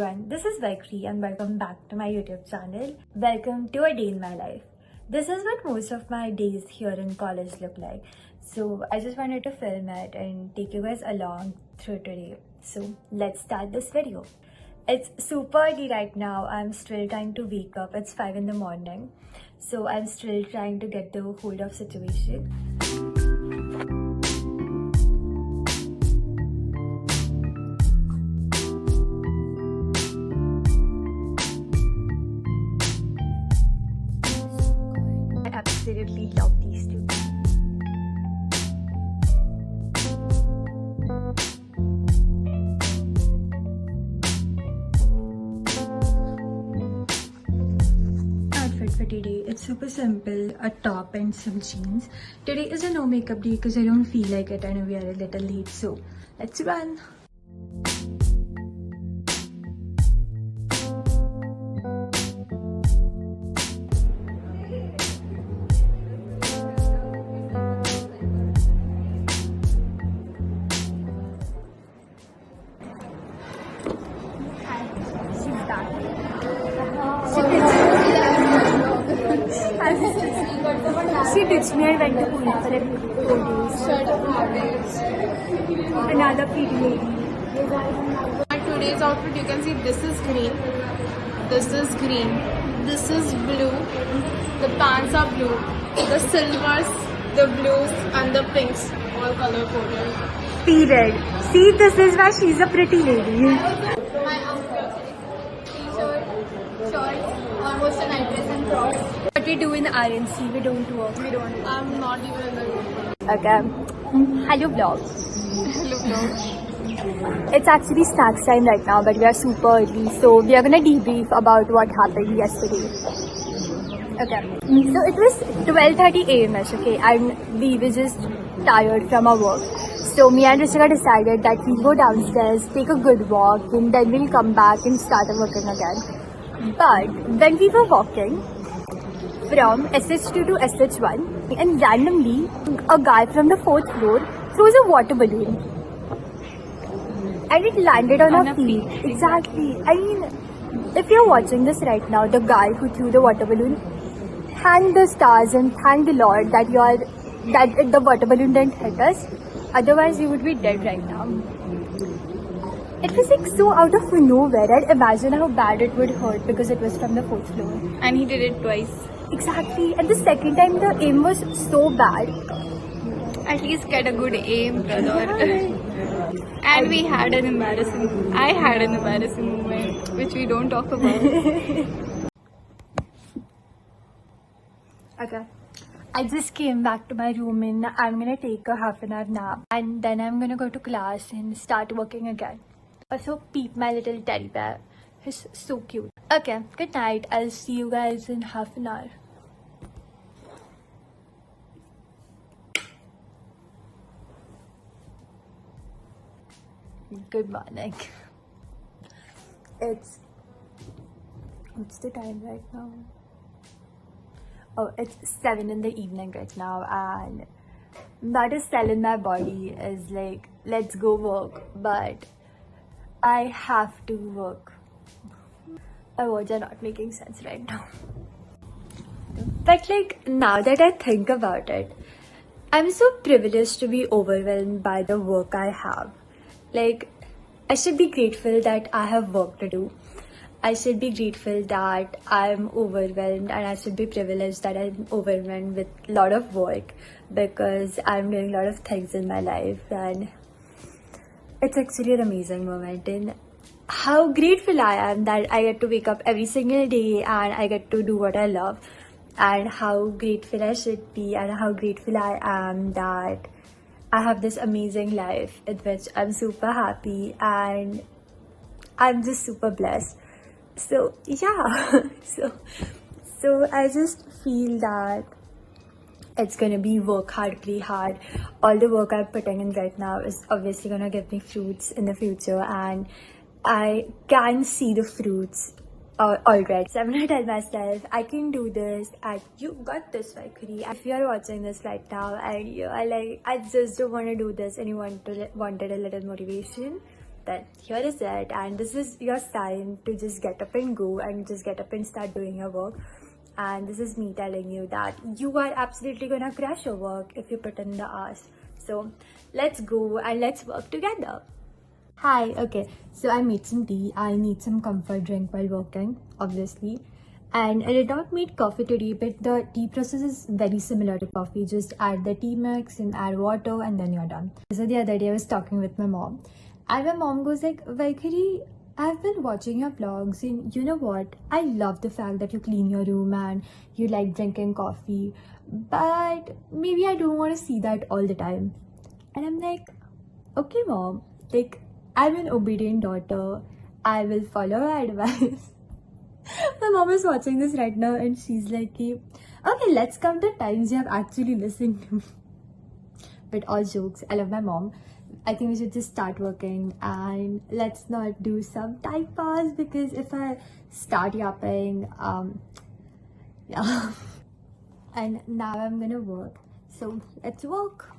everyone, this is Vaikri and welcome back to my YouTube channel. Welcome to a day in my life. This is what most of my days here in college look like. So I just wanted to film it and take you guys along through today. So let's start this video. It's super early right now. I'm still trying to wake up. It's 5 in the morning. So I'm still trying to get the hold of situation. I absolutely love these two. Outfit for today, it's super simple, a top and some jeans. Today is a no makeup day because I don't feel like it and we are a little late, so let's run. She's back. She ditched me and went to Pune for a few days. Another pretty lady. My today's outfit, you can see this is green, this is green, this is blue, the pants are blue, the silvers, the blues and the pinks, all color coded. Period. See, this is why she's a pretty lady. My outfit, t-shirt, shorts, almost a night dress and crocs. What we do in RNC, we don't work. I'm not even in the room. Okay. Hello vlog. Hello vlog. It's actually snacks time right now, but we are super early, so we are gonna debrief about what happened yesterday. Okay. So it was 12:30 a.m. okay, and we were just tired from our work. So me and Rishika decided that we'll go downstairs, take a good walk, and then we'll come back and start working again. But when we were walking from SH2 to SH1, and randomly a guy from the 4th floor throws a water balloon. And it landed on our feet. Exactly. I mean, if you're watching this right now, the guy who threw the water balloon, thank the stars and thank the Lord that the water balloon didn't hit us. Otherwise, you would be dead right now. It was like so out of nowhere. I'd imagine how bad it would hurt because it was from the 4th floor. And he did it twice. Exactly. And the second time, the aim was so bad. At least get a good aim, brother. And I had an embarrassing moment, which we don't talk about. Okay. I just came back to my room and I'm gonna take a half an hour nap. And then I'm gonna go to class and start working again. Also, Peep, my little teddy bear. He's so cute. Okay, good night. I'll see you guys in half an hour. Good morning. What's the time right now? Oh, it's 7 in the evening right now, and that is telling my body is like, let's go work, but I have to work. My words are not making sense right now. But like, now that I think about it, I'm so privileged to be overwhelmed by the work I have. Like, I should be grateful that I have work to do. I should be grateful that I'm overwhelmed, and I should be privileged that I'm overwhelmed with a lot of work because I'm doing a lot of things in my life, and it's actually an amazing moment. And how grateful I am that I get to wake up every single day and I get to do what I love, and how grateful I should be and how grateful I am that I have this amazing life in which I'm super happy and I'm just super blessed. So yeah, so I just feel that it's gonna be work hard, play hard. All the work I'm putting in right now is obviously gonna give me fruits in the future, and I can see the fruits already. So I'm gonna tell myself I can do this, and you got this, Vaikri. If you're watching this right now and you're like, I just don't want to do this, and you wanted a little motivation, then here is it, and this is your sign to just get up and go and just get up and start doing your work. And this is me telling you that you are absolutely gonna crush your work if you put in the hours. So let's go and let's work together. Hi, okay, so I made some tea. I need some comfort drink while working, obviously. And I did not make coffee today, but the tea process is very similar to coffee. Just add the tea mix and add water and then you're done. So the other day I was talking with my mom and my mom goes like, Vaikari, I've been watching your vlogs and you know what? I love the fact that you clean your room and you like drinking coffee, but maybe I don't want to see that all the time. And I'm like, okay mom, like I'm an obedient daughter. I will follow her advice. My mom is watching this right now and she's like, okay, let's count the times you have actually listened to me. But all jokes, I love my mom. I think we should just start working and let's not do some time pass, because if I start yapping, yeah. And now I'm gonna work. So let's work.